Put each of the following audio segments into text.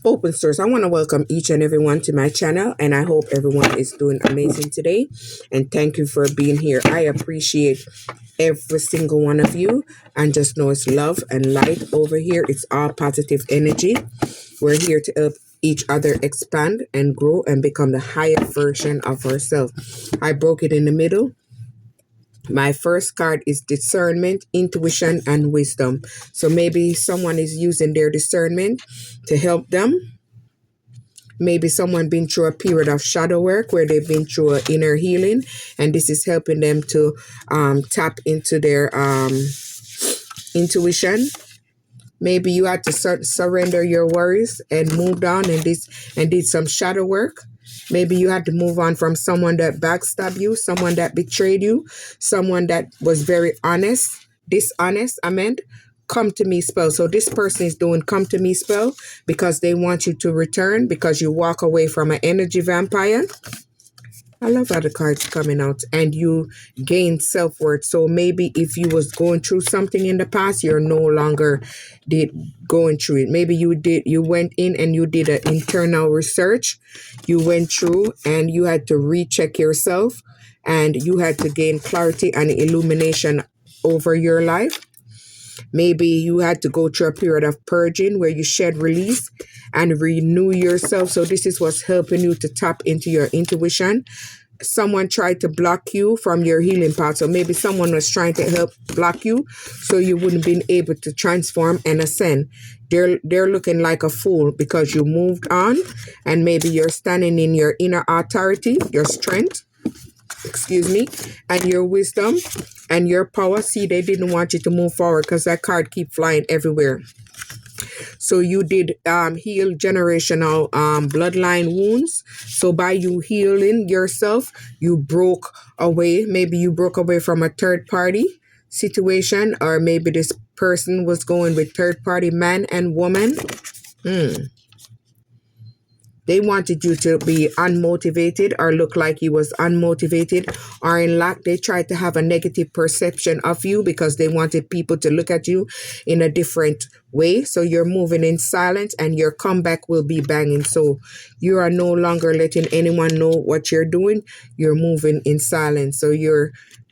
Open source. I want to welcome each and everyone to my channel, and I hope everyone is doing amazing today. And thank you for being here. I appreciate every single one of you, and just know it's love and light over here. It's all positive energy. We're here to help each other expand and grow and become the higher version of ourselves. I broke it in the middle. My first card is discernment, intuition, and wisdom. So maybe someone is using their discernment to help them. Maybe someone been through a period of shadow work where they've been through inner healing, and this is helping them to tap into their intuition. Maybe you had to surrender your worries and moved on and did some shadow work. Maybe you had to move on from someone that backstabbed you, someone that betrayed you, someone that was very dishonest, come to me spell. So this person is doing come to me spell because they want you to return, because you walk away from an energy vampire. I love how the cards coming out, and you gain self-worth. So maybe if you was going through something in the past, you're no longer going through it. Maybe you went in and you did an internal research. You went through and you had to recheck yourself, and you had to gain clarity and illumination over your life. Maybe you had to go through a period of purging where you shed, release, and renew yourself. So this is what's helping you to tap into your intuition. Someone tried to block you from your healing path. So maybe someone was trying to help block you so you wouldn't be able to transform and ascend. They're looking like a fool because you moved on, and maybe you're standing in your inner authority, your strength, and your wisdom and your power. See, they didn't want you to move forward because that card keep flying everywhere. So you did heal generational bloodline wounds. So by you healing yourself, you broke away. Maybe you broke away from a third party situation, or maybe this person was going with third party man and woman. They wanted you to be unmotivated or look like you was unmotivated or in lack. They tried to have a negative perception of you because they wanted people to look at you in a different way. So you're moving in silence, and your comeback will be banging. So you are no longer letting anyone know what you're doing. You're moving in silence. So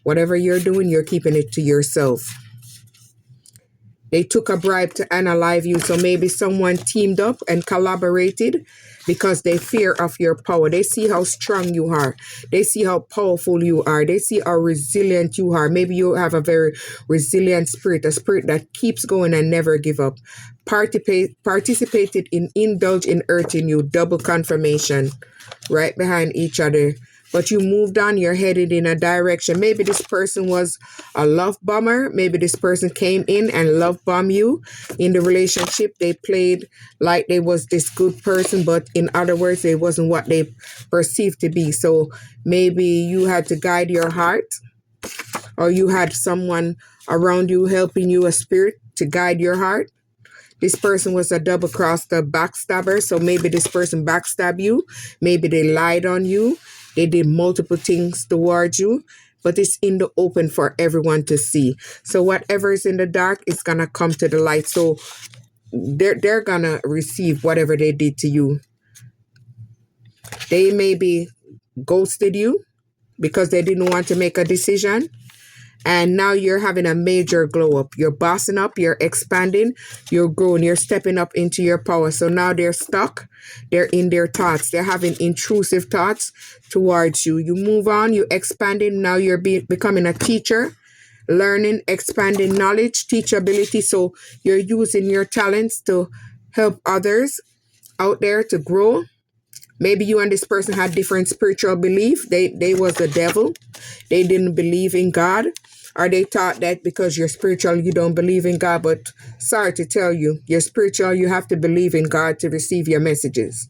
whatever you're doing, you're keeping it to yourself. They took a bribe to unalive you. So maybe someone teamed up and collaborated because they fear of your power. They see how strong you are. They see how powerful you are. They see how resilient you are. Maybe you have a very resilient spirit, a spirit that keeps going and never give up. Participated in indulge in hurting you. Double confirmation right behind each other. But you moved on, you're headed in a direction. Maybe this person was a love bomber. Maybe this person came in and love bombed you in the relationship. They played like they was this good person, but in other words, they wasn't what they perceived to be. So maybe you had to guide your heart, or you had someone around you helping you, a spirit, to guide your heart. This person was a double-crosser, backstabber. So maybe this person backstabbed you. Maybe they lied on you. They did multiple things towards you, but it's in the open for everyone to see. So whatever is in the dark is going to come to the light. So they're going to receive whatever they did to you. They maybe ghosted you because they didn't want to make a decision. And now you're having a major glow up. You're bossing up, you're expanding, you're growing, you're stepping up into your power. So now they're stuck. They're in their thoughts. They're having intrusive thoughts towards you. You move on, you expanding. Now you're becoming a teacher, learning, expanding knowledge, teachability. So you're using your talents to help others out there to grow. Maybe you and this person had different spiritual belief. They was the devil. They didn't believe in God. Or they thought that because you're spiritual, you don't believe in God. But sorry to tell you, you're spiritual, you have to believe in God to receive your messages.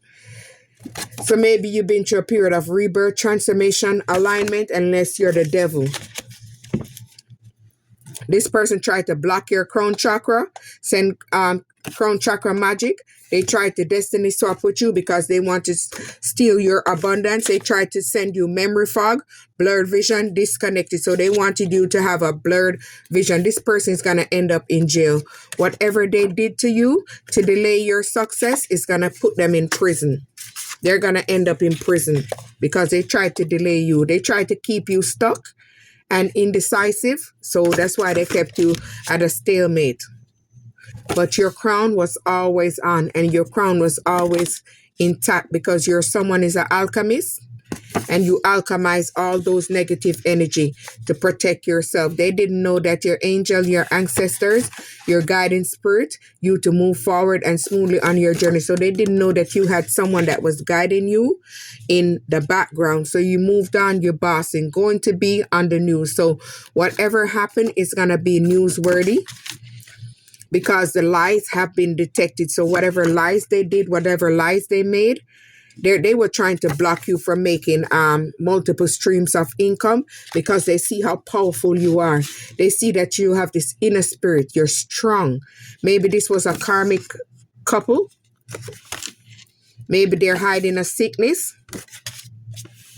So maybe you've been through a period of rebirth, transformation, alignment, unless you're the devil. This person tried to block your crown chakra, send crown chakra magic, They tried to destiny swap with you because they want to steal your abundance. They tried to send you memory fog, blurred vision, disconnected. So they wanted you to have a blurred vision. This person is going to end up in jail. Whatever they did to you to delay your success is going to put them in prison. They're going to end up in prison because they tried to delay you. They tried to keep you stuck and indecisive. So that's why they kept you at a stalemate. But your crown was always on, and your crown was always intact because you're someone is an alchemist, and you alchemize all those negative energy to protect yourself. They didn't know that your angel, your ancestors, your guiding spirit, you to move forward and smoothly on your journey. So they didn't know that you had someone that was guiding you in the background. So you moved on, your boss, and going to be on the news. So whatever happened is going to be newsworthy, because the lies have been detected. So whatever lies they did, whatever lies they made, they were trying to block you from making multiple streams of income because they see how powerful you are. They see that you have this inner spirit. You're strong. Maybe this was a karmic couple. Maybe they're hiding a sickness.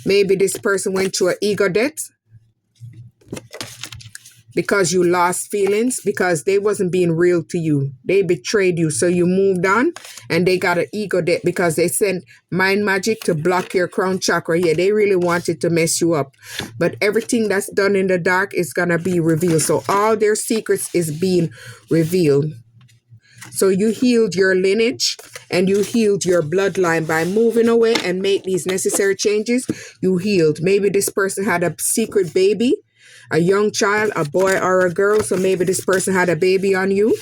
Maybe this person went through an ego death because you lost feelings, because they wasn't being real to you. They betrayed you. So you moved on, and they got an ego debt because they sent mind magic to block your crown chakra. Yeah, they really wanted to mess you up. But everything that's done in the dark is going to be revealed. So all their secrets is being revealed. So you healed your lineage and you healed your bloodline by moving away and make these necessary changes. You healed. Maybe this person had a secret baby, a young child, a boy or a girl. So maybe this person had a baby on you.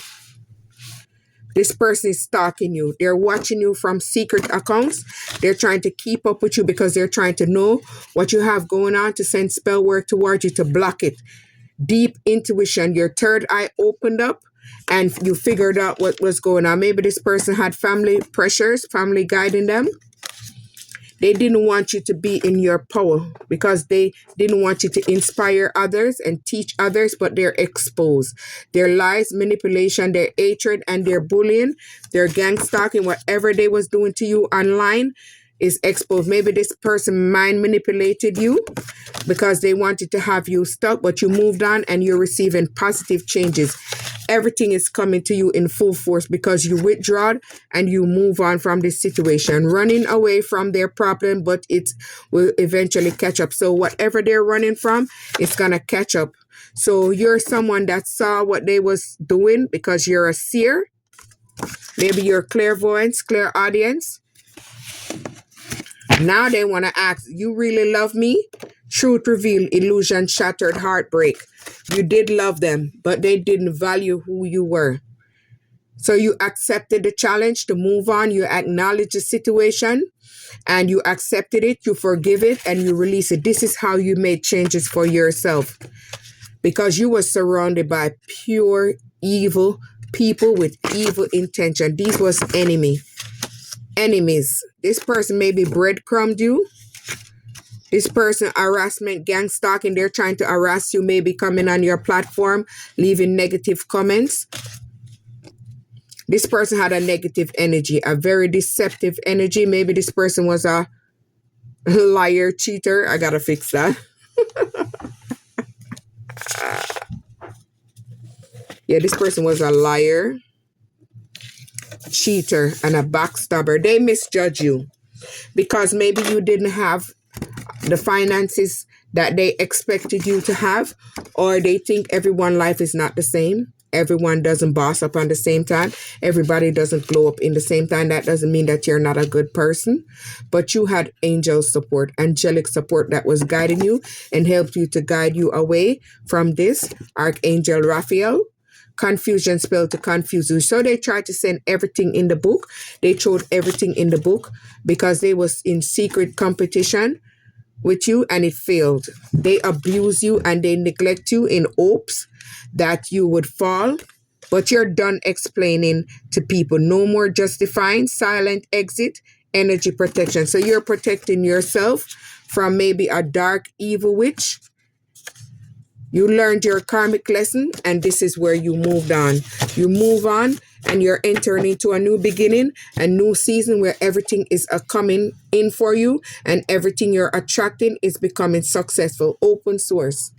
This person is stalking you. They're watching you from secret accounts. They're trying to keep up with you because they're trying to know what you have going on, to send spell work towards you, to block it. Deep intuition. Your third eye opened up and you figured out what was going on. Maybe this person had family pressures, family guiding them. They didn't want you to be in your power because they didn't want you to inspire others and teach others, but they're exposed. Their lies, manipulation, their hatred, and their bullying, their gang stalking, whatever they was doing to you online is exposed. Maybe this person mind manipulated you because they wanted to have you stuck, but you moved on and you're receiving positive changes. Everything is coming to you in full force because you withdraw and you move on from this situation, running away from their problem, but it will eventually catch up. So whatever they're running from, it's going to catch up. So you're someone that saw what they was doing because you're a seer. Maybe you're clairvoyance, clairaudience. Now they want to ask, you really love me? Truth revealed, illusion shattered, heartbreak. You did love them, but they didn't value who you were. So you accepted the challenge to move on. You acknowledge the situation and you accepted it. You forgive it and you release it. This is how you made changes for yourself, because you were surrounded by pure evil people with evil intention. These was enemies. This person maybe breadcrumbed you. This person, harassment, gang stalking, they're trying to harass you, maybe coming on your platform, leaving negative comments. This person had a negative energy, a very deceptive energy. Maybe this person was a liar, cheater. I gotta fix that. Yeah, this person was a liar, cheater, and a backstabber. They misjudge you because maybe you didn't have the finances that they expected you to have, or they think everyone's life is not the same. Everyone doesn't boss up on the same time. Everybody doesn't glow up in the same time. That doesn't mean that you're not a good person, but you had angel support, angelic support that was guiding you and helped you to guide you away from this. Archangel Raphael. Confusion spell to confuse you. So they tried to send everything in the book. They showed everything in the book because they was in secret competition with you and it failed. They abuse you and they neglect you in hopes that you would fall, but you're done explaining to people. No more justifying, silent exit, energy protection. So you're protecting yourself from maybe a dark evil witch. You learned your karmic lesson and this is where you moved on. You move on and you're entering into a new beginning, a new season where everything is coming in for you and everything you're attracting is becoming successful. Open source.